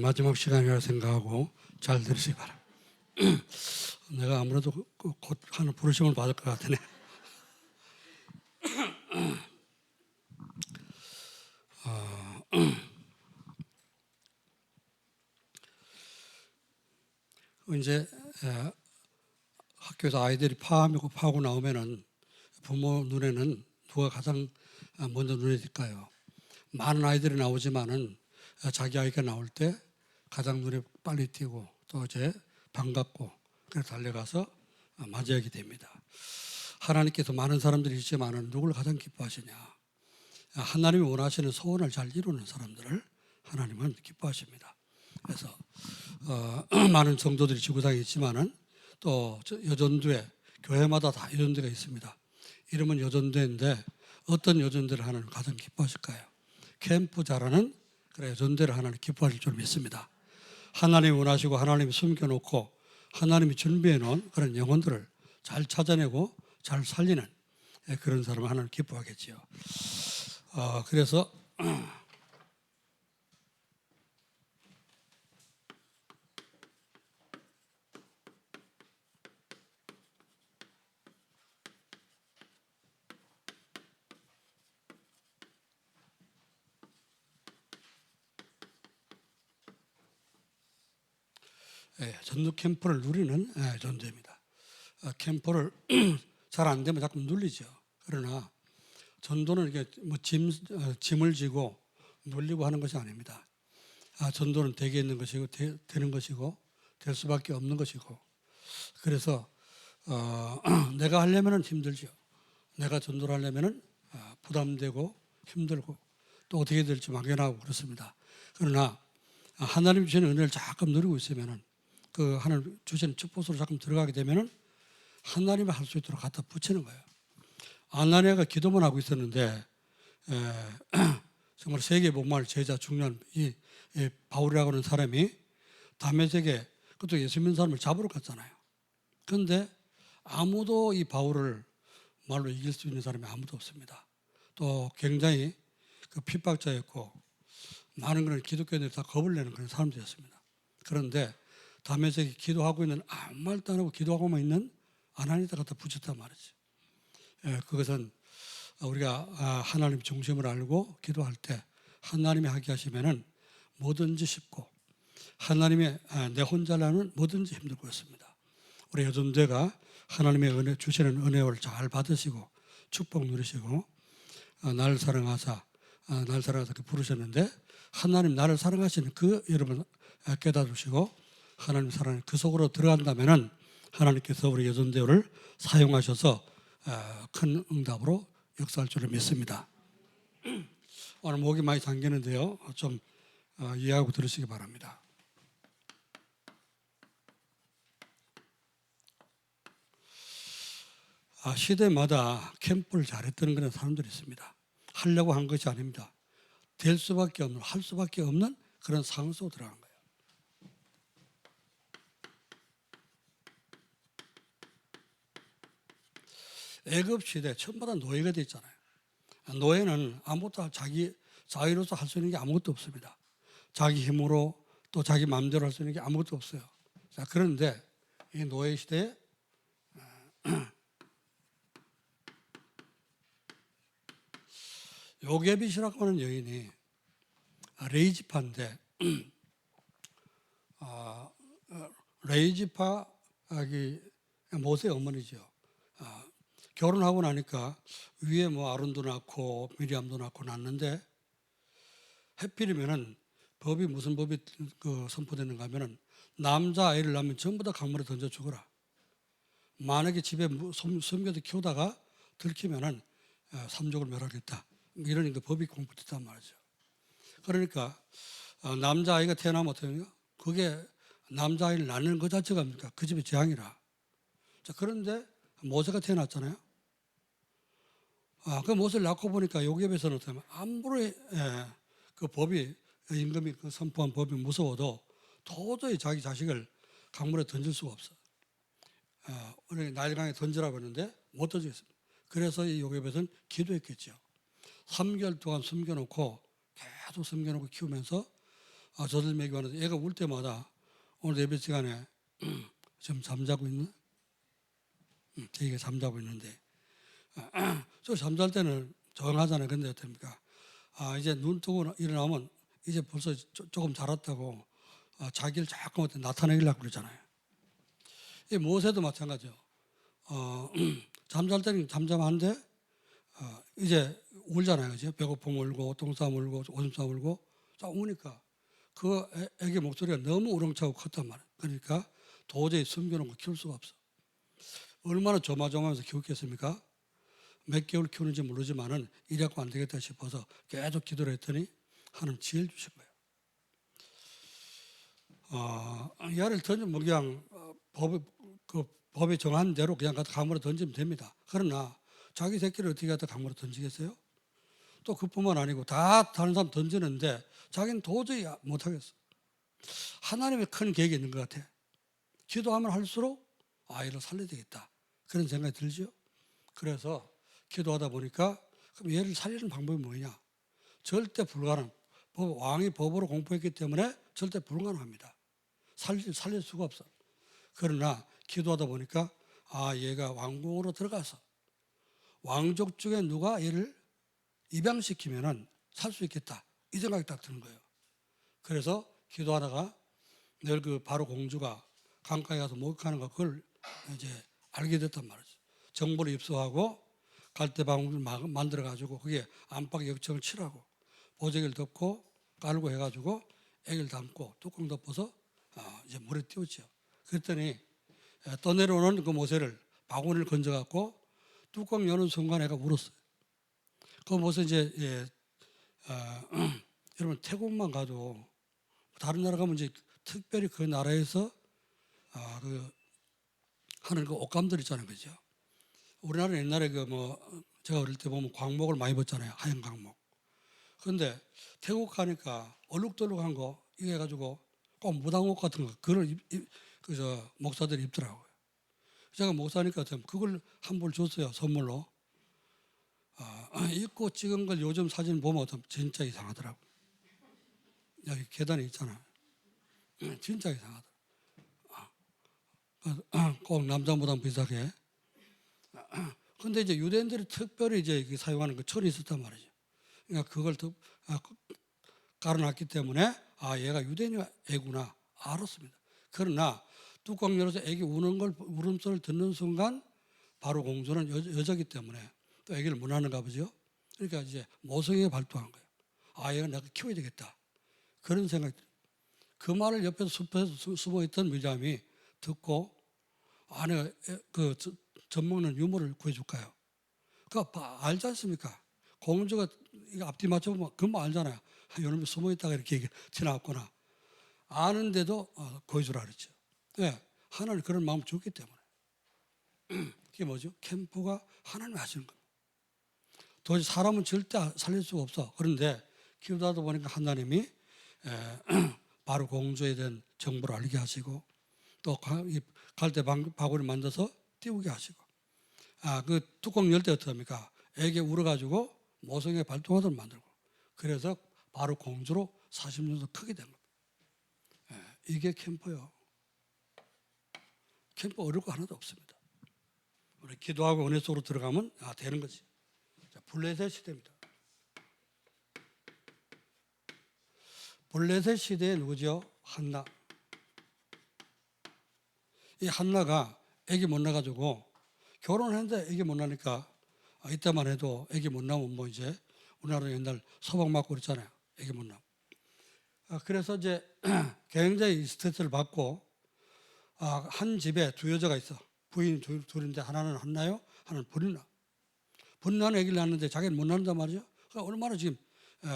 마지막 시간이라 생각하고 잘 들으시기 바랍니다. 내가 아무래도 곧 하는 부르심을 받을 것 같으네. 이제 학교에서 아이들이 파하고 나오면은 부모 눈에는 누가 가장 먼저 눈에 띌까요? 많은 아이들이 나오지만은 자기 아이가 나올 때 가장 눈에 빨리 띄고 또 이제 반갑고 그래서 달려가서 맞이하게 됩니다. 하나님께서 많은 사람들이 있지만은 누구를 가장 기뻐하시냐? 하나님이 원하시는 소원을 잘 이루는 사람들을 하나님은 기뻐하십니다. 그래서 많은 성도들이 지구상에 있지만은 또 여전도에 교회마다 다 여전도가 있습니다. 이름은 여전도인데 어떤 여전도를 하나님 가장 기뻐하실까요? 캠프 잘하는 그래 여전도를 하나님 기뻐하실 줄 믿습니다. 하나님이 원하시고 하나님이 숨겨놓고 하나님이 준비해 놓은 그런 영혼들을 잘 찾아내고 잘 살리는 그런 사람을 하나님 기뻐하겠지요. 그래서 전도 캠프를 누리는 존재입니다. 캠프를 잘 안 되면 자꾸 눌리죠. 그러나 전도는 이게 뭐 짐을 지고 눌리고 하는 것이 아닙니다. 전도는 되게 있는 것이고 되는 것이고 될 수밖에 없는 것이고 그래서 내가 하려면은 힘들죠. 내가 전도를 하려면은 부담되고 힘들고 또 어떻게 될지 막연하고 그렇습니다. 그러나 하나님 주시는 은혜를 자꾸 누리고 있으면은 그 하나님 주시는 축복으로 자꾸 들어가게 되면은 하나님이 할 수 있도록 갖다 붙이는 거예요. 아나니아가 기도만 하고 있었는데 정말 세계 복음할 제자 중요한 이 바울이라고 하는 사람이 다메섹에 그것도 예수 믿는 사람을 잡으러 갔잖아요. 그런데 아무도 이 바울을 말로 이길 수 있는 사람이 아무도 없습니다. 또 굉장히 그 핍박자였고 많은 그런 기독교인들이 다 겁을 내는 그런 사람들이었습니다. 그런데 다메섹에 기도하고 있는 아무 말도 안 하고 기도하고만 있는 아나니아를 갖다 붙였단 말이죠. 그것은 우리가 하나님 중심을 알고 기도할 때 하나님이 하게 하시면은 뭐든지 쉽고 하나님의 내 혼자라는 뭐든지 힘들고 있습니다. 우리 여전대가 하나님의 은혜 주시는 은혜를 잘 받으시고 축복 누리시고 나를 사랑하사 나를 사랑하사 부르셨는데 하나님 나를 사랑하시는 그 여러분 깨달으시고 하나님 사랑하는 그 속으로 들어간다면은 하나님께서 우리 여전대를 사용하셔서 큰 응답으로 역사할 줄을 믿습니다. 오늘 목이 많이 잠기는데요. 좀 이해하고 들으시기 바랍니다. 시대마다 캠프를 잘했던 그런 사람들이 있습니다. 하려고 한 것이 아닙니다. 될 수밖에 없는, 할 수밖에 없는 그런 상황 속으로 들어간 거예요. 애굽 시대 전부 다 노예가 돼 있잖아요. 노예는 아무것도 자기 자유로서 할 수 있는 게 아무것도 없습니다. 자기 힘으로 또 자기 마음대로 할 수 있는 게 아무것도 없어요. 자, 그런데 이 노예 시대에 요게빗이라고 하는 여인이 레이지파인데 레이지파 모세의 어머니죠. 결혼하고 나니까 위에 뭐 아론도 낳고 미리암도 낳고 낳는데 해필이면은 법이 무슨 법이 선포되는가 하면은 남자 아이를 낳으면 전부 다 강물에 던져 죽어라. 만약에 집에 숨겨서 키우다가 들키면은 삼족을 멸하겠다. 이런 법이 공포됐단 말이죠. 그러니까 남자 아이가 태어나면 어떻게 그게 남자 아이를 낳는 것 자체가 뭡니까? 그 집의 재앙이라. 자, 그런데 모세가 태어났잖아요. 그 모세를 낳고 보니까 요괴에서는 어떻게 아무리 그 법이 임금이 그 선포한 법이 무서워도 도저히 자기 자식을 강물에 던질 수가 없어. 나일강에 던지라고 했는데 못 던지겠습니다. 그래서 이 요괴에서는 기도했겠죠. 3개월 동안 숨겨놓고 계속 숨겨놓고 키우면서 젖을 먹이고 하는데 애가 울 때마다 오늘 예배 시간에 지금 잠자고 있는? 저희가 잠자고 있는데 저 잠잘 때는 조용하잖아요. 근데 어떻습니까? 이제 눈 뜨고 일어나면 이제 벌써 조금 자랐다고 자기를 자꾸 나타내려고 그러잖아요. 이 모세도 마찬가지죠. 잠잘 때는 잠잠한데 이제 울잖아요. 그죠? 배고픔 울고 똥싸움 울고 오줌 싸움 울고 쫙 우니까 그 애기 목소리가 너무 우렁차고 컸단 말이에요. 그러니까 도저히 숨겨놓은 거 키울 수가 없어. 얼마나 조마조마하면서 키웠겠습니까? 몇 개월 키우는지 모르지만은 이래갖고 안 되겠다 싶어서 계속 기도를 했더니 하나님 지혜를 주신 거예요. 이 아이를 던지면 그냥 법에 정한 대로 그냥 갖다 강물에 던지면 됩니다. 그러나 자기 새끼를 어떻게 갖다 강물에 던지겠어요? 또 그뿐만 아니고 다 다른 사람 던지는데 자기는 도저히 못하겠어. 하나님의 큰 계획이 있는 것 같아. 기도하면 할수록 아이를 살려야 되겠다. 그런 생각이 들죠. 그래서 기도하다 보니까 그럼 얘를 살리는 방법이 뭐냐? 절대 불가능. 왕이 법으로 공포했기 때문에 절대 불가능합니다. 살릴 수가 없어. 그러나 기도하다 보니까 얘가 왕궁으로 들어가서 왕족 중에 누가 얘를 입양시키면은 살 수 있겠다. 이 생각이 딱 드는 거예요. 그래서 기도하다가 늘 그 바로 공주가 강가에 가서 목욕하는 거 그걸 이제 알게 됐단 말이죠. 정보를 입수하고 갈대방을 만들어 가지고 거기에 안팎 역청을 칠하고 보재기를 덮고 깔고 해가지고 애기를 담고 뚜껑 덮어서 이제 물에 띄웠죠. 그랬더니 떠내려오는 그 모세를 바구니를 건져갖고 뚜껑 여는 순간 애가 울었어요. 그 모세 이제 여러분 태국만 가도 다른 나라 가면 이제 특별히 그 나라에서 하는 그 옷감들 있잖아요, 그죠? 우리나라는 옛날에 제가 어릴 때 보면 광목을 많이 입었잖아요, 하얀 광목. 그런데 태국 가니까 얼룩덜룩한 거 이거 해가지고 꼭 무당옷 같은 거 그걸 목사들이 입더라고요. 제가 목사니까 그걸 한 벌 줬어요, 선물로. 입고 찍은 걸 요즘 사진 보면 진짜 이상하더라고. 여기 계단에 있잖아. 진짜 이상하더라고. 꼭 남자 무당 비슷하게. 근데 이제 유대인들이 특별히 이제 사용하는 그 철이 있었단 말이죠. 그러니까 그걸 깔아놨기 때문에 얘가 유대인이 애구나 알았습니다. 그러나 뚜껑 열어서 애기 우는 걸 울음소리를 듣는 순간 바로 공주는 여자기 때문에 또 애기를 못 낳는가 보죠. 그러니까 이제 모성애가 발동한 거예요. 얘가 내가 키워야 되겠다. 그런 생각이 들어요. 그 말을 옆에서 숲에서 숨어있던 미리암이 듣고 내가 젖 먹는 유모를 구해줄까요? 알지 않습니까? 공주가 이거 앞뒤 맞춰보면 금방 알잖아요. 요놈이 숨어있다가 이렇게 지나갔구나. 아는데도 구해주라 그랬죠. 왜? 하나님 그런 마음 줬기 때문에. 그게 뭐죠? 캠프가 하나님이 하시는 겁니다. 도저히 사람은 절대 살릴 수가 없어. 그런데 기도하다 보니까 하나님이 바로 공주에 대한 정보를 알게 하시고 또 갈대 바구니 만들어서 띄우게 하시고 그 뚜껑 열 때 어떻게 합니까? 애기 울어가지고 모성애 발동하도록 만들고 그래서 바로 공주로 40년 크게 된 겁니다. 이게 캠프요. 캠프 어려울 거 하나도 없습니다. 우리 기도하고 은혜 속으로 들어가면 되는 거지. 블레셋 시대입니다. 블레셋 시대에 누구죠? 한나. 이 한나가 애기 못 낳아가지고 결혼했는데 애기 못 낳으니까 이때만 해도 애기 못 낳으면 뭐 이제 우리나라 옛날 소방 맞고 그랬잖아요. 애기 못 낳으면. 그래서 이제 굉장히 스트레스를 받고 한 집에 두 여자가 있어. 부인 둘인데 하나는 한나요, 하나는 분이나. 분나는 애기를 낳는데 자기는 못 낳는단 말이죠. 그러니까 얼마나 지금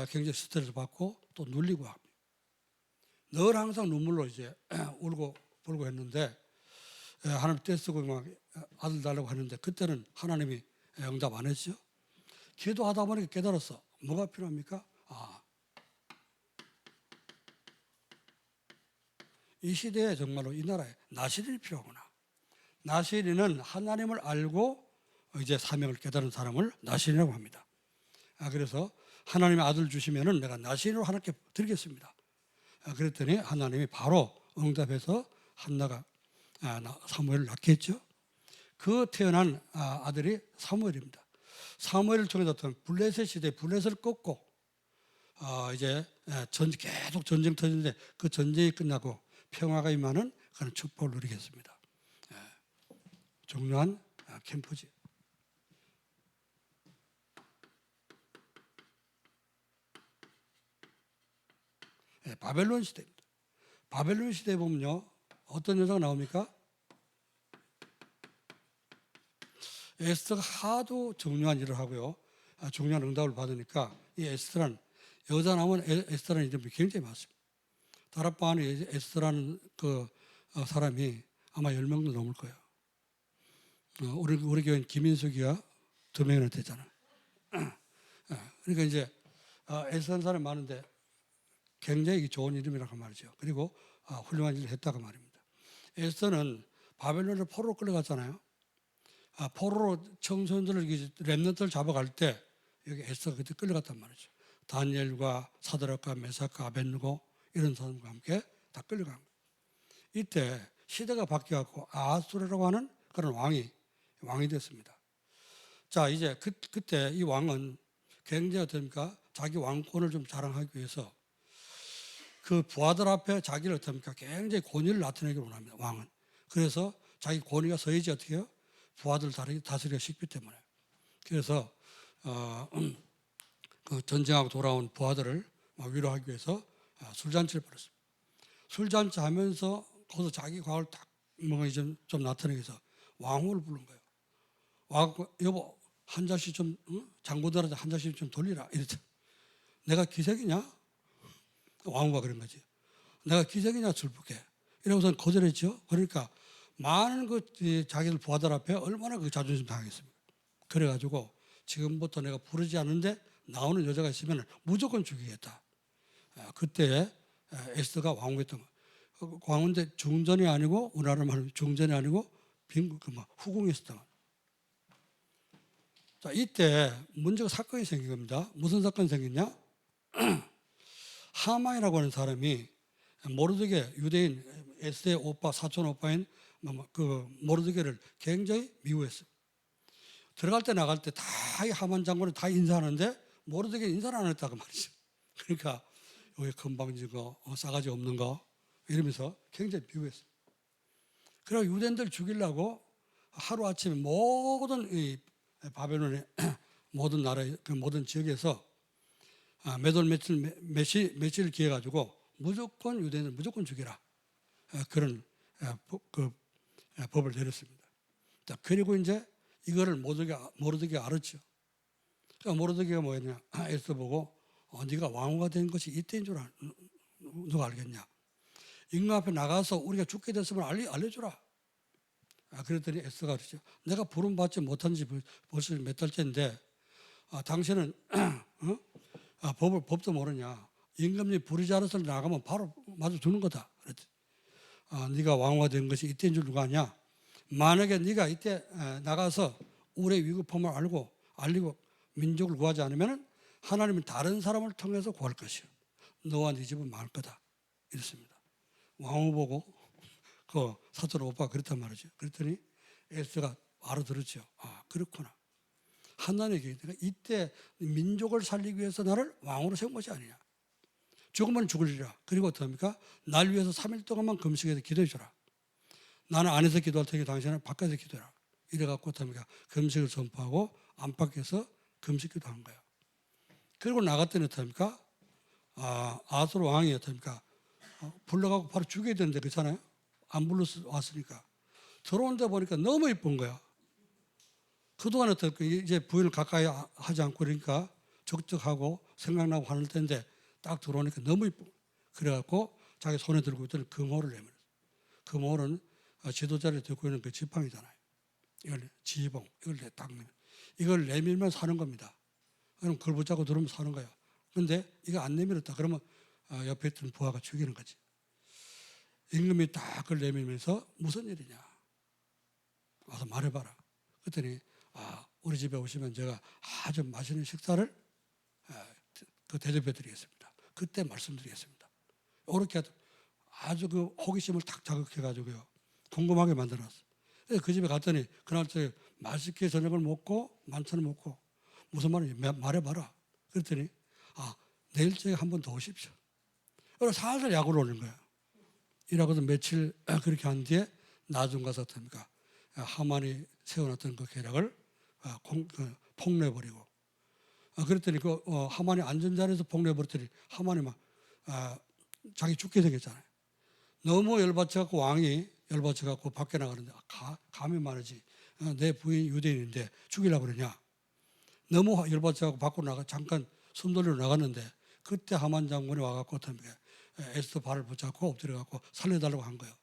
굉장히 스트레스 받고 또 눌리고 합니다. 늘 항상 눈물로 이제 울고 불고 했는데 하나님 떼쓰고 막 아들 달라고 하는데 그때는 하나님이 응답 안 했죠. 기도하다 보니까 깨달았어. 뭐가 필요합니까? 이 시대에 정말로 이 나라에 나시린이 필요하구나. 나시린은 하나님을 알고 이제 사명을 깨달은 사람을 나시린이라고 합니다. 그래서 하나님의 아들 주시면은 내가 나시린으로 하나님께 드리겠습니다. 그랬더니 하나님이 바로 응답해서 한나가 사무엘을 낳게 했죠. 그 태어난 아들이 사무엘입니다. 사무엘을 통해서 블레셋 시대 블레셋을 꺾고 이제 계속 전쟁 터지는데 그 전쟁이 끝나고 평화가 임하는 그런 축복을 누리겠습니다. 중요한 캠프지. 바벨론 시대입니다. 바벨론 시대에 보면요, 어떤 여자가 나옵니까? 에스더가 하도 중요한 일을 하고요, 중요한 응답을 받으니까 이 에스더라는 여자 나오면 에스더라는 이름이 굉장히 많습니다. 다락방 안에 에스더라는 그 사람이 아마 10명도 넘을 거예요. 우리 교회는 김인숙이가 2명이나 되잖아요. 그러니까 이제 에스더라는 사람이 많은데 굉장히 좋은 이름이라고 말이죠. 그리고 훌륭한 일을 했다고 말입니다. 에스더는 바벨론을 포로로 끌려갔잖아요. 포로로 청소년들을 렘넌트를 잡아갈 때 여기 에스더가 그때 끌려갔단 말이죠. 다니엘과 사드락과 메삭과 아벳느고 이런 사람과 함께 다 끌려간 거예요. 이때 시대가 바뀌어갖고 아하수에라고 하는 그런 왕이 됐습니다. 자, 이제 그때 이 왕은 굉장히 어떻습니까? 자기 왕권을 좀 자랑하기 위해서 그 부하들 앞에 자기를 어떻습니까? 굉장히 권위를 나타내기 원합니다. 왕은. 그래서 자기 권위가 서야지 어떻게 해요? 부하들 다스리기가 쉽기 때문에. 그래서 그 전쟁하고 돌아온 부하들을 위로하기 위해서 술잔치를 벌였습니다. 술잔치 하면서 거기서 자기 과를 딱 뭔가 좀 나타내기 위해서 왕후를 부른 거예요. 와갖고 여보 한 잔씩 좀 장군들한테 한 잔씩 좀 돌리라 이랬죠. 내가 기색이냐? 왕후가 그런 거지. 내가 기색이냐 술붓게. 이러고서는 거절했죠. 그러니까 많은 자기들 부하들 앞에 얼마나 그 자존심 당했습니까? 그래가지고 지금부터 내가 부르지 않는데 나오는 여자가 있으면 무조건 죽이겠다. 그때 에스더가 왕후였던 거. 왕후인데 중전이 아니고 우리나라 말로 중전이 아니고 후궁이었던 거. 자, 이때 문제가 사건이 생긴 겁니다. 무슨 사건이 생겼냐? 하만이라고 하는 사람이 모르드게 유대인 에스더의 사촌 오빠인 그 모르드게를 굉장히 미워했어요. 들어갈 때 나갈 때 다 이 하만 장군을 다 인사하는데 모르드게 인사를 안 했다고 말이죠. 그러니까 여기 건방진 거, 싸가지 없는 거 이러면서 굉장히 미워했어요. 그래서 유대인들 죽이려고 하루아침에 모든 이 바벨론의 모든 나라의 그 모든 지역에서 몇 월 며칠 기해 가지고 무조건 유대인을 무조건 죽여라. 그런 법을 내렸습니다. 자, 그리고 이제 이거를 모르드게가 알았죠. 그러니까 모르드게가 뭐였냐? 에스더 보고 네가 왕후가 된 것이 이때인 줄 누가 알겠냐? 임금 앞에 나가서 우리가 죽게 됐으면 알려주라. 그랬더니 에스더가 그러죠. 내가 부름받지 못한 지 벌써 몇 달째인데 당신은 법도 모르냐? 임금이 부르지 않아서 나가면 바로 맞아 주는 거다. 그랬더니 네가 왕후가 된 것이 이때인 줄 누가 아냐? 만약에 네가 이때 나가서 우리의 위급함을 알리고 민족을 구하지 않으면 하나님은 다른 사람을 통해서 구할 것이요. 너와 네 집은 망할 거다. 이랬습니다. 왕후 보고 그 사촌 오빠가 그랬단 말이죠. 그랬더니 에스더가 알아들었죠. 그렇구나. 하나님께 내가 이때 민족을 살리기 위해서 나를 왕으로 세운 것이 아니냐. 죽으면 죽으리라. 그리고 어떡합니까? 날 위해서 3일 동안만 금식해서 기도해 주라. 나는 안에서 기도할 테니 당신은 바깥에서 기도해라. 이래갖고 어떡합니까? 금식을 선포하고 안팎에서 금식 기도한 거예요. 그리고 나갔더니 어떡합니까? 아하수르 왕이 어떡합니까? 불러가고 바로 죽여야 되는데 그렇잖아요. 안 불러서 왔으니까. 들어온다 보니까 너무 예쁜 거야. 그동안 어떻게 이제 부인을 가까이 하지 않고 그러니까 적적하고 생각나고 하는 때인데 딱 들어오니까 너무 예쁜 거야. 그래갖고 자기 손에 들고 있던 금호를 내밀었어. 금호는 지도자를 들고 있는 그 지팡이잖아요. 이걸 지휘봉, 이걸 내밀면 사는 겁니다. 그럼 그걸 붙잡고 들으면 사는 거예요. 그런데 이거 안 내밀었다. 그러면 옆에 있던 부하가 죽이는 거지. 임금이 딱 그걸 내밀면서 무슨 일이냐. 와서 말해봐라. 그랬더니 우리 집에 오시면 제가 아주 맛있는 식사를 대접해 드리겠습니다. 그때 말씀드리겠습니다. 이렇게 아주 그 호기심을 탁 자극해가지고요. 궁금하게 만들어놨어. 그 집에 갔더니 그날 저 맛있게 저녁을 먹고 만찬을 먹고 무슨 말인지 말해봐라. 그랬더니 내일 저녁에 한 번 더 오십시오. 그래서 살살 약을 올린 거야. 이라고도 며칠 그렇게 한 뒤에 나중 가서 어떻습니까? 하만이 세워놨던 그 계략을 폭로해버리고 그랬더니 하만이 앉은 자리에서 폭로해버렸더니 하만이 막 자기 죽게 생겼잖아요. 너무 열받쳐갖고 왕이 열받쳐갖고 밖에 나가는데 감히 말이지 내 부인 유대인인데 죽이려고 그러냐. 너무 열받쳐갖고 밖으로 잠깐 손 돌리러 나갔는데 그때 하만 장군이 와갖고 어떻게 에스더 발을 붙잡고 엎드려갖고 살려달라고 한 거예요.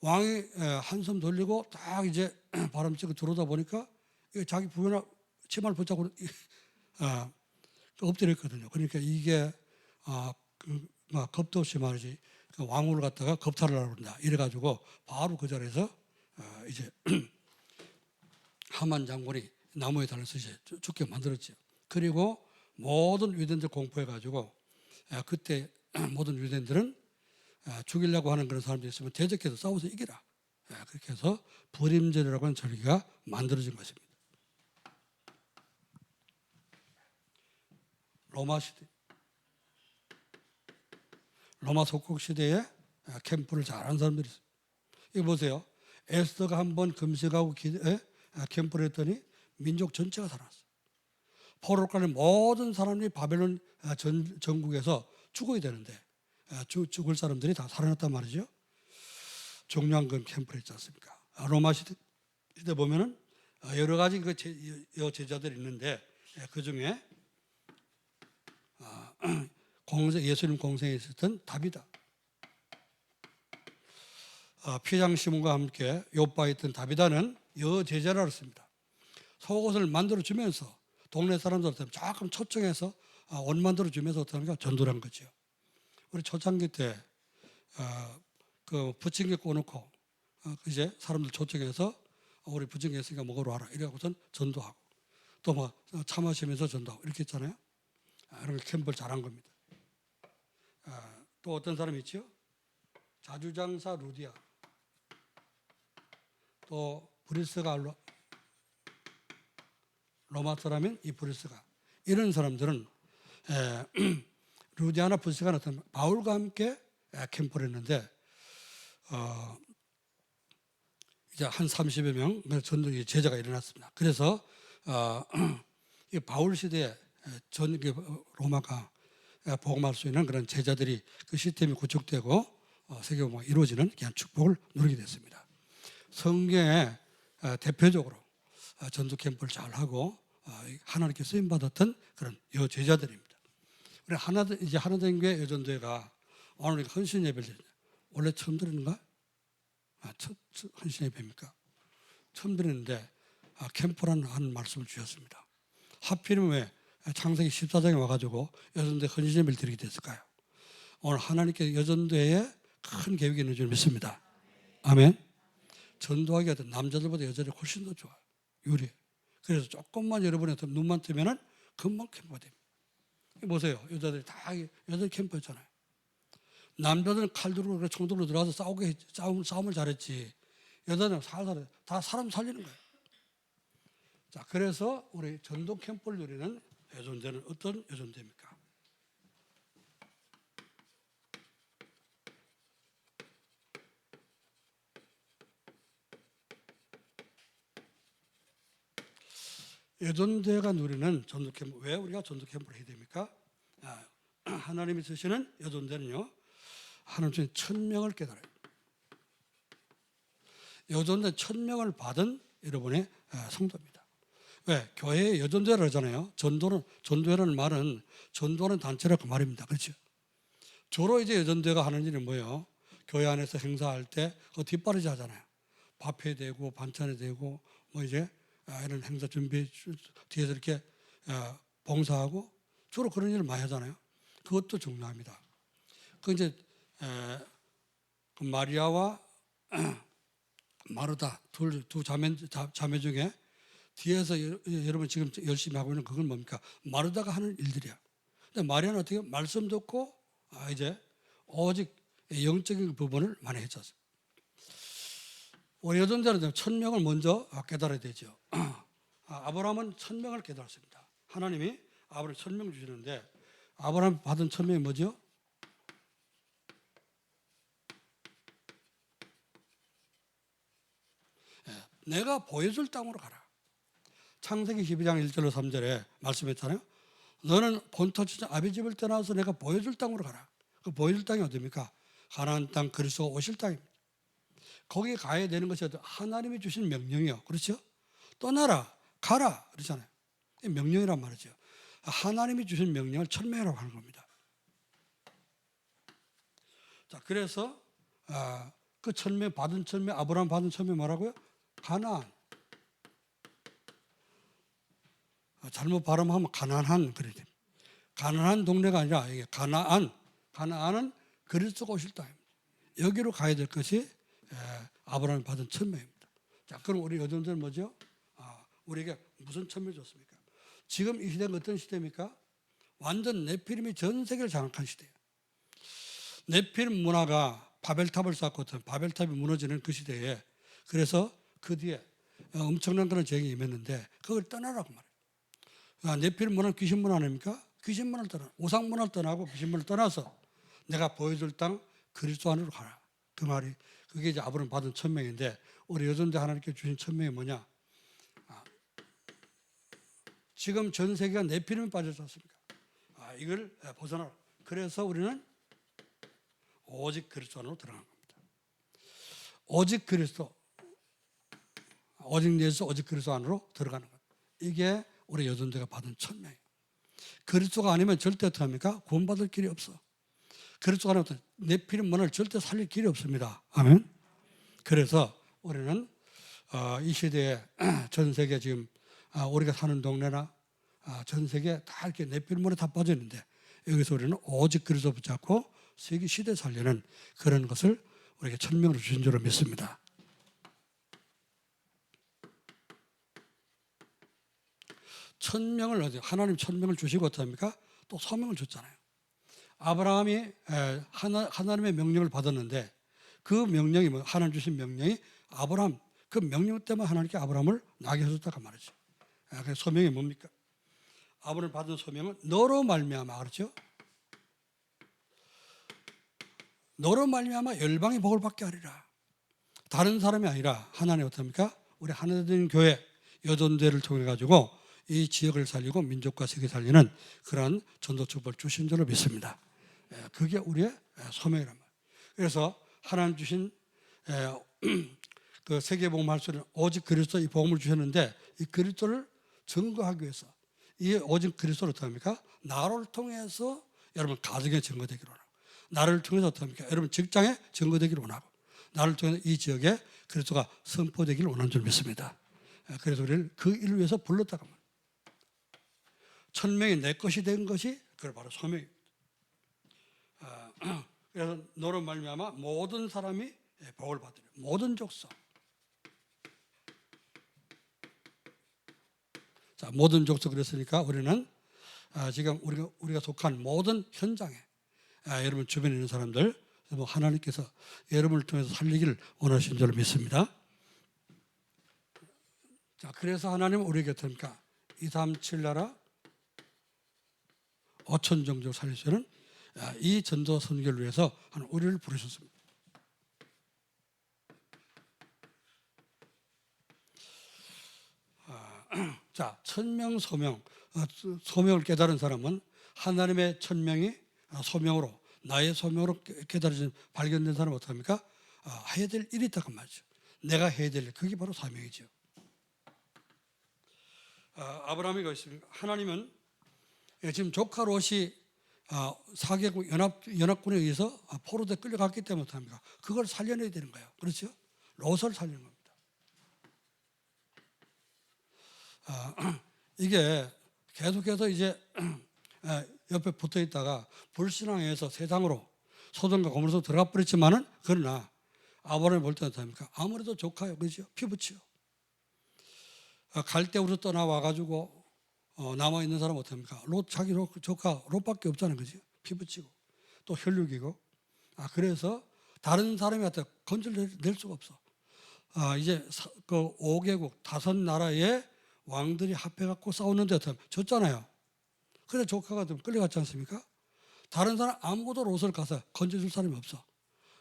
왕이 한숨 돌리고 딱 이제 바람 쐬고 들어오다 보니까 자기 부인 치마를 붙잡고 엎드렸거든요. 그러니까 이게 겁도 없이 말이지 왕후를 갖다가 겁탈을 하려고 한다. 이래가지고 바로 그 자리에서 이제 하만 장군이 나무에 달려서 이제 죽게 만들었죠. 그리고 모든 유대인들 공포해가지고 그때 모든 유대인들은 죽이려고 하는 그런 사람들이 있으면 대적해서 싸워서 이기라. 그렇게 해서 불임절이라고 하는 절기가 만들어진 것입니다. 로마 시대, 로마 속국 시대에 캠프를 잘하는 사람들이 있어요. 이거 보세요. 에스더가 한번 금식하고 캠프를 했더니 민족 전체가 살았어요. 포로까지 모든 사람이 바벨론 전국에서 죽어야 되는데 죽을 사람들이 다 살아났단 말이죠. 중요한 건 캠프를 했지 않습니까? 로마 시대 보면은 여러 가지 제자들이 있는데 그 중에 예수님 공생에 있었던 다비다, 피장 시몬과 함께 요바에 있던 다비다는 여제자라 그랬습니다. 속옷을 만들어 주면서 동네 사람들한테 조금 초청해서 옷 만들어 주면서 어떻게 전도를 한 거죠. 우리 초창기 때 그 부침개 꺼놓고 이제 사람들 초청해서 우리 부침개 있으니까 먹으러 와라 이래갖고선 전도하고 또 뭐 차 마시면서 전도하고 이렇게 했잖아요. 이런 캠프를 잘한 겁니다. 또 어떤 사람이 있죠? 자주장사 루디아, 또 브리스가 로마 사람인 이 브리스가, 이런 사람들은 루디아나 브리스가 나타난 바울과 함께 캠프를 했는데 이제 한 30여 명 전도 제자가 일어났습니다. 그래서 이 바울 시대에 전 로마가 복음할 수 있는 그런 제자들이 그 시스템이 구축되고 세계복음이 이루어지는 그냥 축복을 누리게 됐습니다. 성경에 대표적으로 전도 캠프를 잘 하고 하나님께 쓰임 받았던 그런 여제자들입니다. 우리 하나된 교회 여전도회가 오늘 헌신 예배를 드립니다. 원래 처음 드리는가? 첫 헌신 예배입니까? 처음 드리는데 캠프라는 말씀을 주셨습니다. 하필이면 왜 창세기 14장에 와가지고 여전도회 헌신 예배를 드리게 됐을까요? 오늘 하나님께 여전도회에 큰 계획이 있는 줄 믿습니다. 아멘. 전도하기가 남자들보다 여자들이 훨씬 더 좋아요. 유리해. 그래서 조금만 여러분의 눈만 뜨면은 금방 캠프가 됩니다. 보세요. 여자들이 다 여자들 캠프였잖아요. 남자들은 칼 들고 총 들고 들어와서 싸움을 잘했지. 여자들은 살살 다 사람 살리는 거예요. 자, 그래서 우리 전도 캠프를 누리는 여전도는 어떤 여전도입니까? 여전도가 누리는 전도 캠프, 왜 우리가 전도 캠프를 해야 됩니까? 하나님이 쓰시는 여전도는요, 하나님 1000명을 깨달아요. 여전도 1000명을 받은 여러분의 성도입니다. 왜? 교회에 여전도회를 하잖아요. 전도회라는 말은 전도하는 단체라고 말입니다. 그렇죠? 주로 이제 여전도회가 하는 일은 뭐예요? 교회 안에서 행사할 때 뒷바라지 하잖아요. 밥해 되고 반찬해 되고 뭐 이제 이런 행사 준비 뒤에서 이렇게 봉사하고 주로 그런 일을 많이 하잖아요. 그것도 중요합니다. 그 이제 그 마리아와 마르다 두 자매 중에 뒤에서 여러분 지금 열심히 하고 있는 그건 뭡니까? 마르다가 하는 일들이야. 근데 마리아는 어떻게 말씀 듣고 이제 오직 영적인 부분을 많이 했었어요. 우리 여전자는 천명을 먼저 깨달아야 되죠. 아브라함은 천명을 깨달았습니다. 하나님이 아브라함 천명 주시는데 아브라함 받은 천명이 뭐죠? 내가 보여줄 땅으로 가라. 창세기 12장 1절로 3절에 말씀했잖아요. 너는 본토 친정 아비 집을 떠나서 내가 보여줄 땅으로 가라. 그 보여줄 땅이 어디입니까? 가나안 땅, 그리스도가 오실 땅입니다. 거기 가야 되는 것이 하나님이 주신 명령이요. 그렇죠? 떠나라, 가라 그러잖아요. 명령이란 말이죠. 하나님이 주신 명령을 천명이라고 하는 겁니다. 자, 그래서 그 천명 받은 천명, 아브라함 받은 천명 뭐라고요? 가나안. 잘못 발음하면 가난한 그래야 됩니다. 가난한 동네가 아니라 이게 가나안. 가나안은 그리스도가 오실 땅입니다. 여기로 가야 될 것이 아브라함이 받은 천명입니다. 자, 그럼 우리 여전들은 뭐죠? 우리에게 무슨 천명을 줬습니까? 지금 이 시대는 어떤 시대입니까? 완전 네피림이 전 세계를 장악한 시대예요. 네피림 문화가 바벨탑을 쌓고 바벨탑이 무너지는 그 시대에 그래서 그 뒤에 엄청난 그런 재앙이 임했는데 그걸 떠나라고 말해요. 네피림 문화는 귀신 문화 아닙니까? 귀신 문화를 떠나 우상 문화를 떠나고 귀신 문화를 떠나서 내가 보여줄 땅 그리스도 안으로 가라. 그 말이 그게 이제 아브라함 받은 천명인데 우리 여전대 하나님께 주신 천명이 뭐냐? 지금 전 세계가 네피림에 빠졌지 않습니까? 이걸 벗어나라. 그래서 우리는 오직 그리스도 안으로 들어간 겁니다. 오직 그리스도, 오직 예수, 오직 그리스도 안으로 들어가는 것. 이게 우리 여전대가 받은 천명이에요. 그리스도가 아니면 절대 어떻게 합니까? 구원받을 길이 없어. 그리스도가 아니면 네피림 문화를 절대 살릴 길이 없습니다. 아멘. 그래서 우리는 이 시대에 전 세계 지금 우리가 사는 동네나 전 세계 다 이렇게 네피림 문화에 다 빠져 있는데 여기서 우리는 오직 그리스도 붙잡고 세계 시대 살리는 그런 것을 우리에게 천명으로 주신 줄로 믿습니다. 천명을 하나님 천명을 주시고 어떻습니까? 또 소명을 줬잖아요. 아브라함이 하나님의 명령을 받았는데 그 명령이 뭐 하나님 주신 명령이 아브라함 그 명령 때문에 하나님께 아브라함을 나게 하셨다고 말이죠. 그 소명이 뭡니까? 아브라함을 받은 소명은 너로 말미암아 그렇죠? 너로 말미암아 열방의 복을 받게 하리라. 다른 사람이 아니라 하나님 어떻습니까? 우리 하나님 교회 여전대를 통해 가지고 이 지역을 살리고 민족과 세계 살리는 그러한 전도 축복을 주신 줄로 믿습니다. 그게 우리의 소명이란 말이에요. 그래서 하나님 주신 그 세계복음 할 수 있는 오직 그리스도 이 복음을 주셨는데 이 그리스도를 증거하기 위해서 이 오직 그리스도를 어떻게 합니까? 나를 통해서 여러분 가정에 증거되기로 하고 나를 통해서 어떻게 합니까? 여러분 직장에 증거되기를 원하고 나를 통해서 이 지역에 그리스도가 선포되기를 원하는 줄 믿습니다. 그래서 우리를 그 일을 위해서 불렀다고 합니다. 천명이 내 것이 된 것이 그걸 바로 소명입니다. 그래서 너로 말미암아 모든 사람이 복을 받으리라. 모든 족속. 자, 모든 족속 그랬으니까 우리는 지금 우리가 속한 모든 현장에 여러분 주변에 있는 사람들 하나님께서 여러분을 통해서 살리기를 원하신 줄로 믿습니다. 자, 그래서 하나님은 우리에게 어떻습니까? 237 나라 5천 종족 살리시는 이 전도 선교를 위해서 우리를 부르셨습니다. 자, 천명 소명 소명을 깨달은 사람은 하나님의 천명이 소명으로 나의 소명으로 깨달아진 발견된 사람은 어떡합니까? 해야 될 일이 있다고 말이죠. 내가 해야 될 일, 그게 바로 사명이죠. 아브라함이 그랬습니다. 하나님은 지금 조카 롯이 4개국 연합군에 의해서 포로돼 끌려갔기 때문에 어떡합니까? 그걸 살려내야 되는 거예요. 그렇죠? 롯을 살리는 겁니다. 이게 계속해서 이제 옆에 붙어 있다가 불신앙에서 세상으로 소돔과 고모라로 들어가 버렸지만은 그러나 아브라함이 볼 때는 어떡합니까? 아무래도 조카요, 그렇죠? 피부치요. 갈대우로 떠나와 가지고 남아 있는 사람은 어떡합니까? 자기 조카 롯밖에 없잖아요, 그죠? 피부치고 또 혈육이고 그래서 다른 사람이 갖다 건질 낼 수가 없어. 이제 그 5개국 5나라의 왕들이 합해갖고 싸웠는데 졌잖아요. 그래 조카가 좀 끌려갔지 않습니까? 다른 사람 아무도 롯을 가서 건져줄 사람이 없어.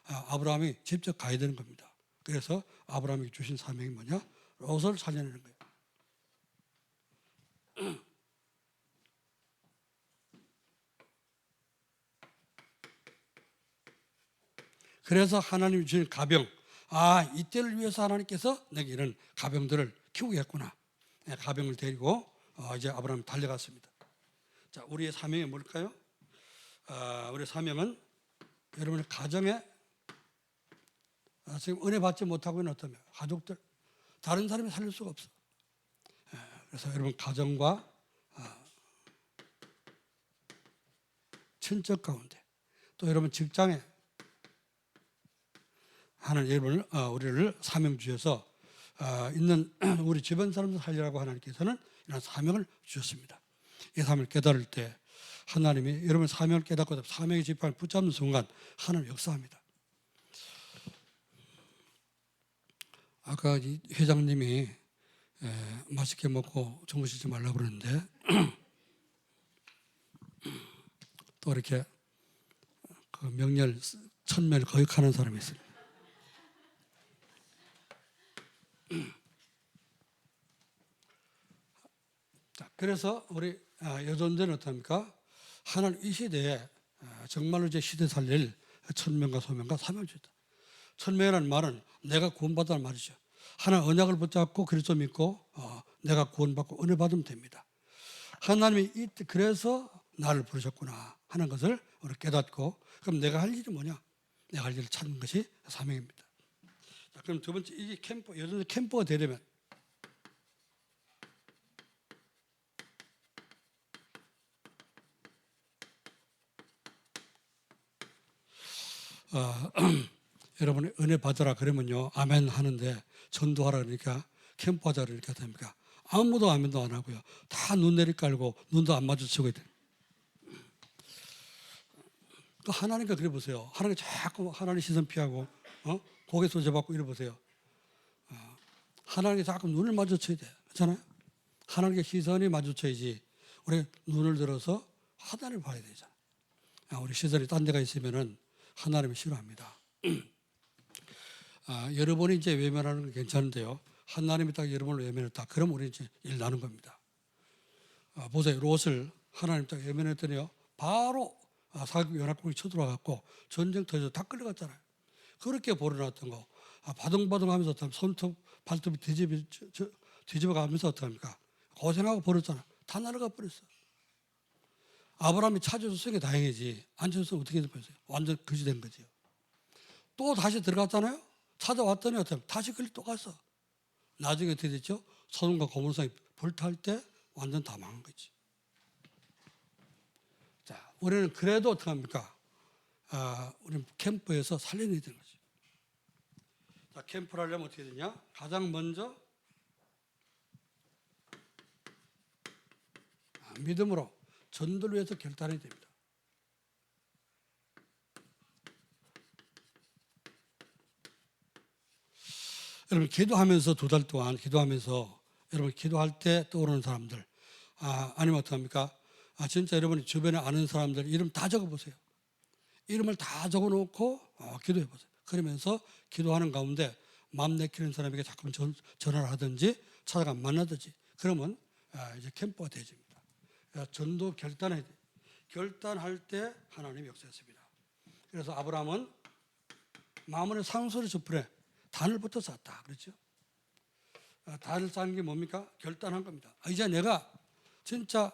아브라함이 직접 가야 되는 겁니다. 그래서 아브라함이 주신 사명이 뭐냐? 롯을 살려내는 거예요. 그래서 하나님이 주신 가병, 이때를 위해서 하나님께서 내게 이런 가병들을 키우겠구나. 가병을 데리고 이제 아브라함이 달려갔습니다. 자, 우리의 사명이 뭘까요? 우리의 사명은 여러분의 가정에 지금 은혜 받지 못하고 있는 어떤 가족들, 다른 사람이 살릴 수가 없어. 그래서 여러분 가정과 친척 가운데 또 여러분 직장에 하나님 여러분을 우리를 사명 주셔서 있는 우리 주변 사람들 살리라고 하나님께서는 이런 사명을 주셨습니다. 이 사명을 깨달을 때 하나님이 여러분 사명을 깨닫고 사명의 지팡이를 붙잡는 순간 하나님 역사합니다. 아까 이 회장님이 맛있게 먹고 주무시지 말라고 그러는데 또 이렇게 그 명절 천매를 거역하는 사람이 있습니다. 자, 그래서 우리 여존대는 어떻습니까? 하나님 이 시대에 정말로 이제 시대 살릴 천명과 소명과 사명을 주셨다. 천명이라는 말은 내가 구원받다는 말이죠. 하나님 언약을 붙잡고 그리스도 믿고 내가 구원받고 은혜 받으면 됩니다. 하나님이 그래서 나를 부르셨구나 하는 것을 우리 깨닫고 그럼 내가 할 일이 뭐냐? 내가 할 일을 찾는 것이 사명입니다. 자, 그럼 두 번째 이게 캠프 여전히 캠프가 되려면 여러분이 은혜 받으라 그러면요 아멘 하는데 전도하라 그러니까 캠프하자 그러니까 됩니까? 아무도 아멘도 안 하고요 다 눈 내리 깔고 눈도 안 마주치고 있대. 그 하나님과 그래 보세요. 하나님 자꾸 하나님 시선 피하고 고개 소재받고 이래 보세요. 하나님께 자꾸 눈을 마주쳐야 돼. 그렇잖아요? 하나님께 시선이 마주쳐야지 우리 눈을 들어서 하나님을 봐야 되잖아. 우리 시선이 딴 데가 있으면은 하나님을 싫어합니다. 여러분이 이제 외면하는 건 괜찮은데요. 하나님이 딱 여러분을 외면했다. 그럼 우리 이제 일 나는 겁니다. 보세요. 롯을 하나님 딱 외면했더니요. 바로 사국 연합국이 쳐들어와갖고 전쟁 터져서 다 끌려갔잖아요. 그렇게 벌어놨던 거 바둥바둥하면서 손톱 발톱이 뒤집어가면서 어떡합니까? 고생하고 벌었잖아. 다 날아가 버렸어. 아브라함이 찾아줬으니까 다행이지. 안 찾아줬으면 어떻게 됐어요? 완전 거지 된 거지요. 또 다시 들어갔잖아요. 찾아왔더니 어떻게 다시 걸리 또 갔어. 나중에 어떻게 됐죠? 소돔과 고모르성이 불탈 때 완전 다 망한 거지. 자, 우리는 그래도 어떻게 합니까? 우리는 캠프에서 살려내야 되는 거지. 자, 캠프를 하려면 어떻게 되냐? 가장 먼저 믿음으로 전도를 위해서 결단해야 됩니다. 여러분 기도하면서 2달 동안 기도하면서 여러분 기도할 때 떠오르는 사람들 아니면 어떡합니까? 진짜 여러분이 주변에 아는 사람들 이름 다 적어보세요. 이름을 다 적어놓고 기도해 보세요. 그러면서 기도하는 가운데 마음 내키는 사람에게 자꾸 전화를 하든지 찾아가 만나든지 그러면 이제 캠프가 되집니다. 전도 결단해야 돼요. 결단할 때 하나님이 역사했습니다. 그래서 아브라함은 마므르 상소리 숲에 단을부터 쌓았다. 그렇죠? 단을 쌓는 게 뭡니까? 결단한 겁니다. 이제 내가 진짜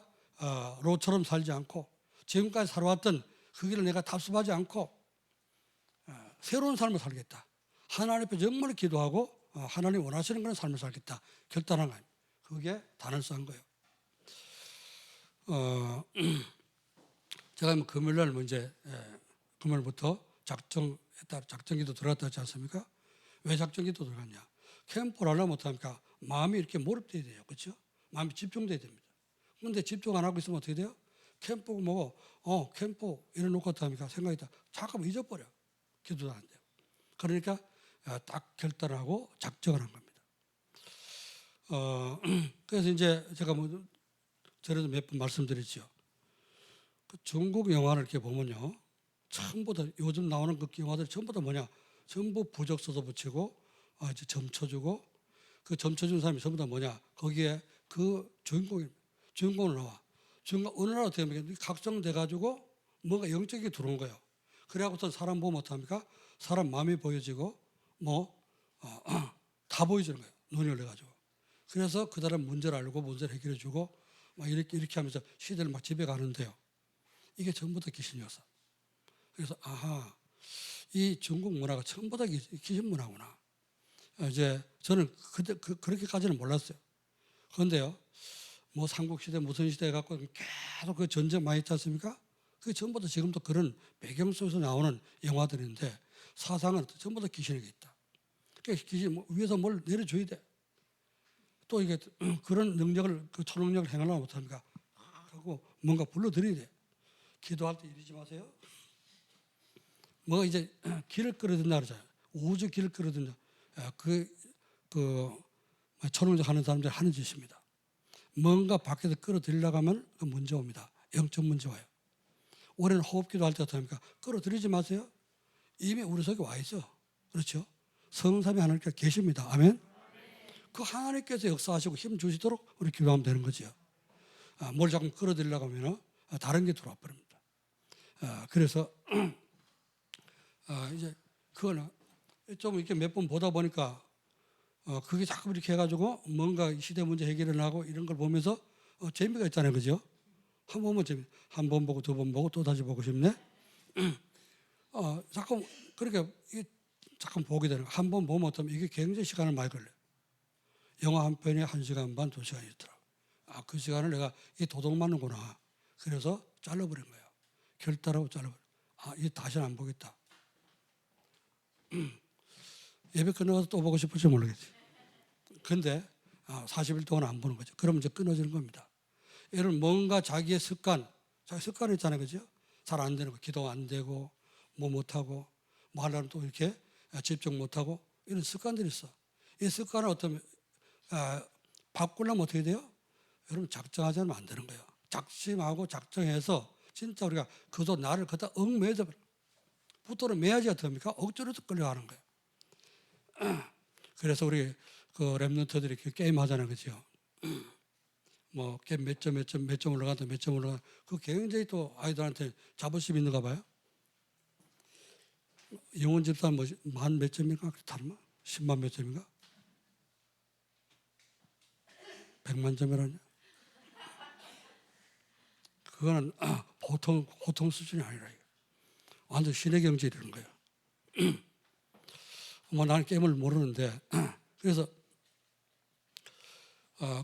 롯처럼 살지 않고 지금까지 살아왔던 그 길을 내가 답습하지 않고 새로운 삶을 살겠다. 하나님 앞에 정말 기도하고 하나님 원하시는 그런 삶을 살겠다. 결단한 거예요. 그게 단을 쌓은 거예요. 제가 금요일날 문제 금요일부터 작정기도 들어갔다 하지 않습니까? 왜 작정기도 들어갔냐? 캠프를 하려면 어떡합니까? 마음이 이렇게 몰입돼야 돼요. 그렇죠? 마음이 집중돼야 됩니다. 그런데 집중 안 하고 있으면 어떻게 돼요? 캠프가 뭐고 캠프 이래놓고 어떡합니까? 생각이 다 잠깐만 잊어버려. 기도도 안 되고. 그러니까 딱 결단하고 작정을 한 겁니다. 그래서 이제 제가 뭐 전에도 몇 번 말씀드렸죠. 그 중국 영화를 이렇게 보면요, 전부 다 요즘 나오는 그 영화들 전부 다 뭐냐, 전부 부적 써서 붙이고 이제 점 쳐주고, 그 점 쳐주는 사람이 전부 다 뭐냐, 거기에 그 주인공으로 나와. 주인공 어느 나라 어떻게 합니까? 각성돼 가지고 뭔가 영적이 들어온 거예요. 그래갖고서 사람 보면 어떡합니까? 사람 마음이 보여지고 다 보여지는 거예요. 눈이 열려가지고. 그래서 그 사람 문제를 알고 문제를 해결해주고 막 이렇게 하면서 시대를 막 지배가는데요. 이게 전부 다 귀신이었어. 그래서 이 중국 문화가 전부 다 귀신 문화구나. 이제 저는 그렇게까지는 몰랐어요. 그런데요, 뭐 삼국시대 무슨 시대 갖고 계속 그 전쟁 많이 있지 않습니까? 그게 전부 다 지금도 그런 배경 속에서 나오는 영화들인데 사상은 전부 다 귀신에게 있다. 그러니까 귀신 위에서 뭘 내려줘야 돼. 또 이게 그런 능력을, 그 초능력을 행하려면 못합니까? 하고 뭔가 불러들여야 돼. 기도할 때 이러지 마세요. 뭐 이제 길을 끌어든다 그러잖아요. 우주 길을 끌어든다. 그 초능력 하는 사람들이 하는 짓입니다. 뭔가 밖에서 끌어들이려고 하면 그 문제 옵니다. 영적 문제 와요. 올해는 호흡기도 할 때 어떻습니까? 끌어들이지 마세요. 이미 우리 속에 와 있어. 그렇죠? 성삼위 하나님께서 계십니다. 아멘. 그 하나님께서 역사하시고 힘 주시도록 우리 기도하면 되는 거죠. 뭘 자꾸 끌어들이려고 하면 다른 게 들어와 버립니다. 그래서 이제 그거는 좀 이렇게 몇 번 보다 보니까 그게 자꾸 이렇게 해가지고 뭔가 시대 문제 해결을 하고 이런 걸 보면서 재미가 있잖아요. 그죠? 한 번 보면 한 번 보고 두 번 보고 또 다시 보고 싶네. 자꾸 그렇게 잠깐 보게 되는 거. 한 번 보면 어떠면 이게 굉장히 시간을 많이 걸려요. 영화 한 편이 1시간 반, 2시간이 있더라고. 그 시간을 내가 이 도둑 맞는구나. 그래서 잘라버린 거예요. 결단하고 잘라버린. 이 다시는 안 보겠다. 예배 끝나가서 또 보고 싶을지 모르겠지. 근데 40일 동안 안 보는 거죠. 그러면 이제 끊어지는 겁니다. 여러분 뭔가 자기 습관이 있잖아요. 그죠? 잘 안 되는 거. 기도 안 되고 뭐 못하고 뭐 하려면 또 이렇게 집중 못하고 이런 습관들이 있어. 이 습관을 어떻게 바꾸려면 어떻게 돼요? 여러분 작정하지 않으면 안 되는 거예요. 작심하고 작정해서 진짜 우리가 그도 나를 그다 얽매져 버려. 붙도록 매야지 어떡합니까? 억지로도 끌려가는 거예요. 그래서 우리 그 랩런트들이 게임 하잖아요. 그죠? 뭐 게임 몇 점 올라간다 몇 점 올라간다. 그 굉장히 또 아이들한테 자부심 있는가 봐요. 영원 집사 만 몇 점인가? 다르나? 10만 몇 점인가? 100만 점이라냐? 그거는 보통 수준이 아니라 완전 신의 경지 이러는 거예요. 뭐 나는 게임을 모르는데 그래서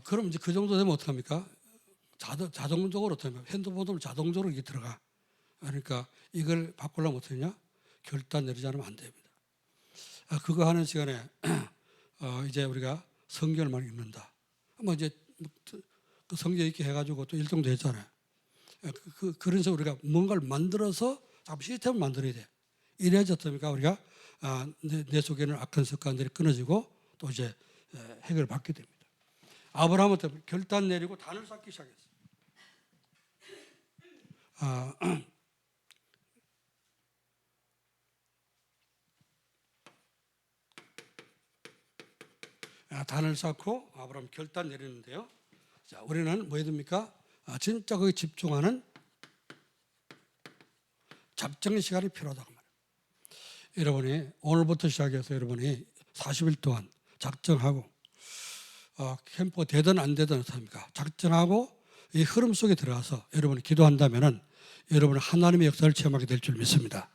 그럼 이제 그 정도 되면 어떡합니까? 자동적으로 어떡합니까? 핸드폰으로 자동적으로 이게 들어가. 그러니까 이걸 바꾸려면 어떡하냐? 결단 내리지 않으면 안 됩니다. 그거 하는 시간에 이제 우리가 성경을 많이 읽는다. 뭐 이제 그 성경 읽게 해가지고 또 일정도 했잖아요. 그런 식으로 우리가 뭔가를 만들어서 자꾸 시스템을 만들어야 돼. 이래야지 어떻습니까? 우리가 내 속에는 악한 습관들이 끊어지고 또 이제 해결을 받게 됩니다. 아브라함은 결단 내리고 단을 쌓기 시작했어요. 단을 쌓고 아브라함 결단 내리는데요. 자, 우리는 뭐 해야 됩니까? 진짜 거기 집중하는 작정의 시간이 필요하다고 말해요. 여러분이 오늘부터 시작해서 여러분이 40일 동안 작정하고 캠프가 되든 안 되든 어떻습니까? 작정하고 이 흐름 속에 들어가서 여러분이 기도한다면은 여러분은 하나님의 역사를 체험하게 될 줄 믿습니다.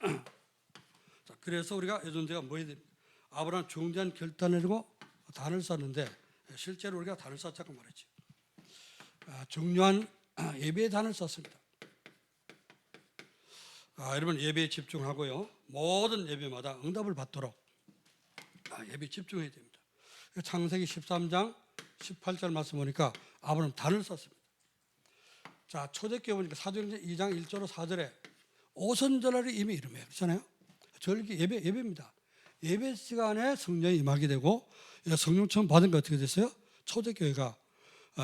자, 그래서 우리가 요즘 제가 뭐 해야 됩니까? 아브라함 중대한 결단을 내리고 단을 쌓는데 실제로 우리가 단을 쌓자고 말했죠. 중요한 예배의 단을 쌓습니다. 여러분 예배에 집중하고요. 모든 예배마다 응답을 받도록 예배에 집중해야 됩니다. 창세기 13장 18절 말씀 보니까 아브라함 단을 쌓습니다. 자, 초대교회 보니까 사도행전 2장 1절로 4절에 오선절하리 이미 이름이에요. 그렇잖아요. 절기 예배입니다. 예배 시간에 성령이 임하게 되고 성령 처음 받은 게 어떻게 됐어요? 초대교회가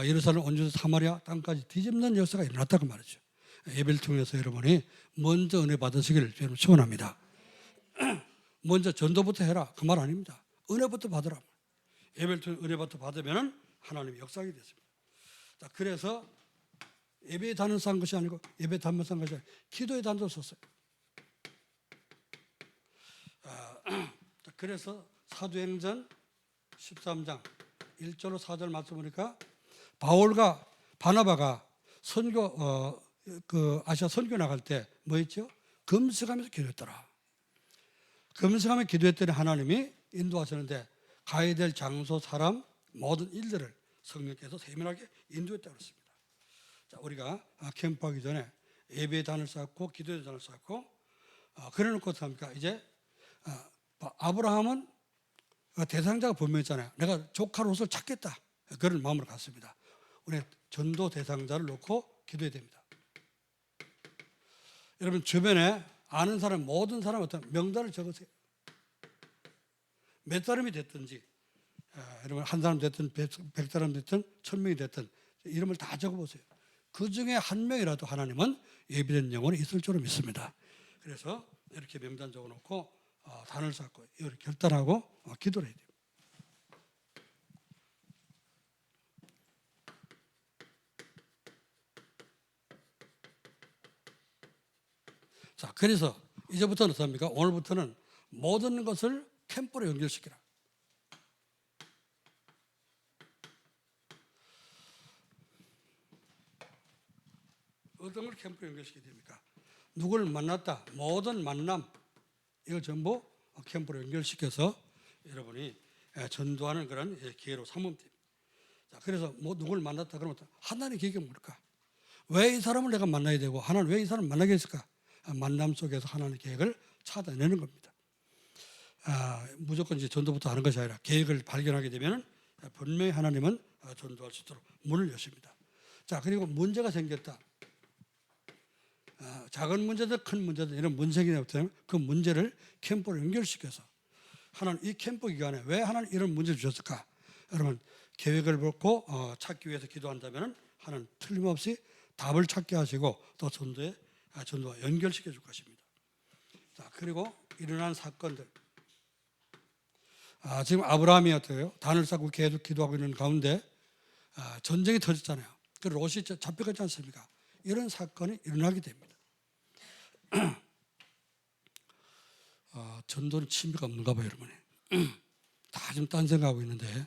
예루살렘 온전 사마리아 땅까지 뒤집는 역사가 일어났다고 말이죠. 예배를 통해서 여러분이 먼저 은혜 받으시기를 여러분 축원합니다. 먼저 전도부터 해라 그 말 아닙니다. 은혜부터 받으라. 예배를 통해 은혜부터 받으면 하나님의 역사하게 됐습니다. 자, 그래서 예배에 단을 쌓은 것이 아니고 예배에 단만 쌓은 것이 아니고 기도에 단도 썼어요. 그래서 사도행전 13장 1절로 4절 말씀 보니까 바울과 바나바가 선교 아시아 선교 나갈 때 뭐 했죠? 금식하면서 기도했더라. 금식하며 기도했더니 하나님이 인도하시는데 가야 될 장소, 사람, 모든 일들을 성령께서 세밀하게 인도했다고 했습니다. 자, 우리가 캠프하기 전에 예배의 단을 쌓고 기도의 단을 쌓고 그래놓고 어떻습니까? 이제 아브라함은 대상자가 분명했잖아요. 내가 조카 롯을 찾겠다. 그런 마음으로 갔습니다. 우리 전도 대상자를 놓고 기도해야 됩니다. 여러분 주변에 아는 사람 모든 사람 어떤 명단을 적으세요. 몇 사람이 됐든지 여러분 한 사람 됐든 100사람 됐든 1000명이 됐든 이름을 다 적어보세요. 그 중에 한 명이라도 하나님은 예비된 영혼이 있을 줄로 믿습니다. 그래서 이렇게 명단 적어놓고 단을 쌓고 이렇게 결단하고 기도를 해야 돼요. 자, 그래서 이제부터는 어떻습니까? 오늘부터는 모든 것을 캠프로 연결시키라. 어떤 걸 캠프로 연결시켜야 됩니까? 누구를 만났다, 모든 만남 이걸 전부 캠프로 연결시켜서 여러분이 전도하는 그런 기회로 삼으면 됩니다. 자, 그래서 뭐 누구를 만났다 그러면 하나님의 계획이 뭘까? 왜 이 사람을 내가 만나야 되고 하나님 왜 이 사람을 만나게 했을까? 만남 속에서 하나님의 계획을 찾아내는 겁니다. 무조건 이제 전도부터 하는 것이 아니라 계획을 발견하게 되면 분명히 하나님은 전도할 수 있도록 문을 여십니다. 자, 그리고 문제가 생겼다. 작은 문제든 큰 문제든 이런 문제가 생기면 그 문제를 캠프로 연결시켜서 하나님 이 캠프 기간에 왜 하나님 이런 문제를 주셨을까? 여러분 계획을 보고 찾기 위해서 기도한다면 하나님 틀림없이 답을 찾게 하시고 또 전도와 연결시켜 줄 것입니다. 자, 그리고 일어난 사건들. 지금 아브라함이 어때요? 단을 쌓고 계속 기도하고 있는 가운데 전쟁이 터졌잖아요. 그 롯이 잡혀갔지 않습니까? 이런 사건이 일어나게 됩니다. 전도는 취미가 없는가 봐요, 여러분이. 다 지금 딴 생각하고 있는데.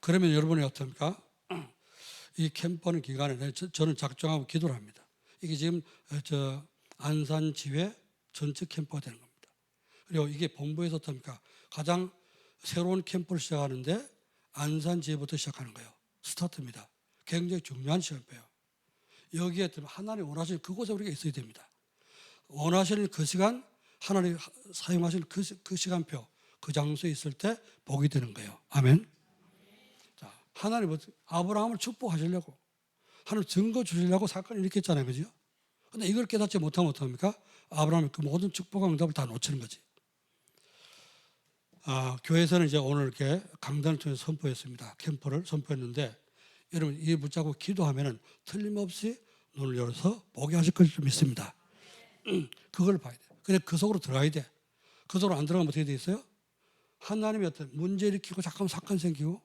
그러면 여러분이 어떻습니까? 이 캠프하는 기간에 저는 작정하고 기도를 합니다. 이게 지금 안산지회 전체 캠프가 되는 겁니다. 그리고 이게 본부에서 어떻습니까? 가장 새로운 캠프를 시작하는데 안산지회부터 시작하는 거예요. 스타트입니다. 굉장히 중요한 시간표예요. 여기에 하나님 원하시는 그곳에 우리가 있어야 됩니다. 원하시는 그 시간, 하나님 사용하시는 그 시간표, 그 장소에 있을 때 복이 되는 거예요. 아멘. 자, 하나님 아브라함을 축복하시려고 하나님 증거 주시려고 사건을 일으켰잖아요. 그죠? 근데 이걸 깨닫지 못하면 어떡합니까? 아브라함이 그 모든 축복과 응답을 다 놓치는 거지. 교회에서는 이제 오늘 이렇게 강단을 통해서 선포했습니다. 캠프를 선포했는데 여러분 이 붙잡고 기도하면은 틀림없이 눈을 열어서 보게 하실 것을 믿습니다. 그걸 봐야 돼. 근데 그 속으로 들어가야 돼. 그 속으로 안 들어가면 어떻게 돼 있어요? 하나님이 어떤 문제 일으키고 잠깐 사건 생기고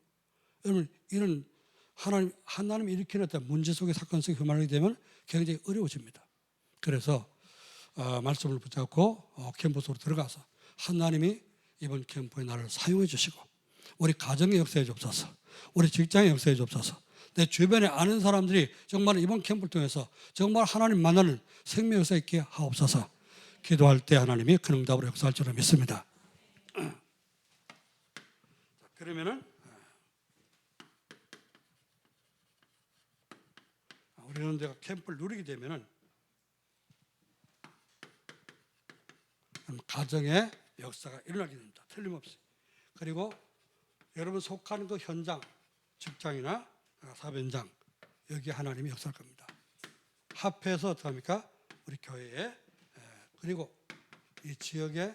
여러분 이런 하나님이 일으키는 어떤 문제 속에 사건 속에 휘말리게 되면 굉장히 어려워집니다. 그래서 말씀을 붙잡고 캠프 속으로 들어가서 하나님이 이번 캠프에 나를 사용해 주시고 우리 가정에 역사해 주옵소서, 우리 직장에 역사해 주옵소서, 내 주변에 아는 사람들이 정말 이번 캠프를 통해서 정말 하나님 만나는 생명 역사 있게 하옵소서. 기도할 때 하나님이 그 응답으로 역사할 줄을 믿습니다. 그러면은 우리는 내가 캠프를 누리게 되면은 가정의 역사가 일어나게 됩니다. 틀림없이. 그리고 여러분 속하는 그 현장, 직장이나 사업 현장 여기에 하나님이 역사할 겁니다. 합해서 어떻게 합니까? 우리 교회에 그리고 이 지역에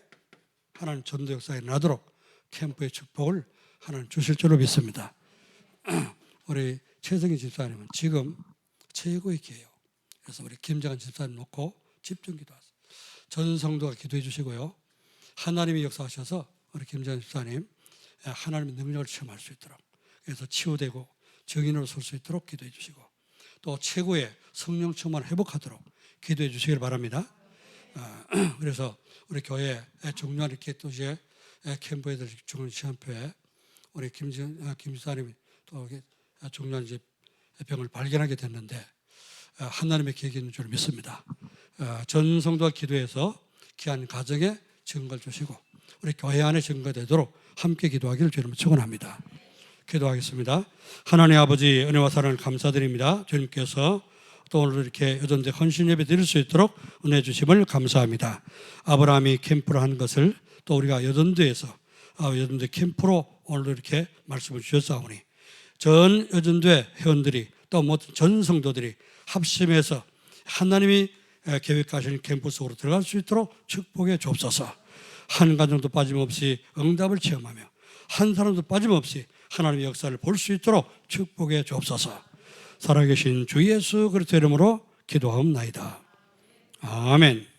하나님 전도 역사가 일어나도록 캠프의 축복을 하나님 주실 줄로 믿습니다. 우리 최성희 집사님은 지금 최고의 기회예요. 그래서 우리 김정한 집사님 놓고 집중 기도하세요. 전 성도가 기도해 주시고요. 하나님이 역사하셔서 우리 김정한 집사님 하나님의 능력을 체험할 수 있도록, 그래서 치유되고 증인으로 설 수 있도록 기도해 주시고, 또 최고의 성령 충만을 회복하도록 기도해 주시길 바랍니다. 그래서 우리 교회 중요한 이렇게 또 이제 캠프 애들 죽은 시간표에 우리 김 집사님이 또 중요한 이제 병을 발견하게 됐는데 하나님의 계획이 있는 줄 믿습니다. 전 성도가 기도해서 귀한 가정에 증거를 주시고 우리 교회 안에 증거되도록 함께 기도하기를 주님을 축원합니다. 기도하겠습니다. 하나님 아버지, 은혜와 사랑을 감사드립니다. 주님께서 또 오늘 이렇게 여전대 헌신 예배 드릴 수 있도록 은혜 주심을 감사합니다. 아브라함이 캠프를 한 것을 또 우리가 여전대에서 여전대 캠프로 오늘 이렇게 말씀을 주셨사오니 전 여전대 회원들이 또 모든 전 성도들이 합심해서 하나님이 계획하신 캠프 속으로 들어갈 수 있도록 축복해 주옵소서. 한 가정도 빠짐없이 응답을 체험하며 한 사람도 빠짐없이 하나님의 역사를 볼 수 있도록 축복해 주옵소서. 살아계신 주 예수 그리스도의 이름으로 기도하옵나이다. 아멘.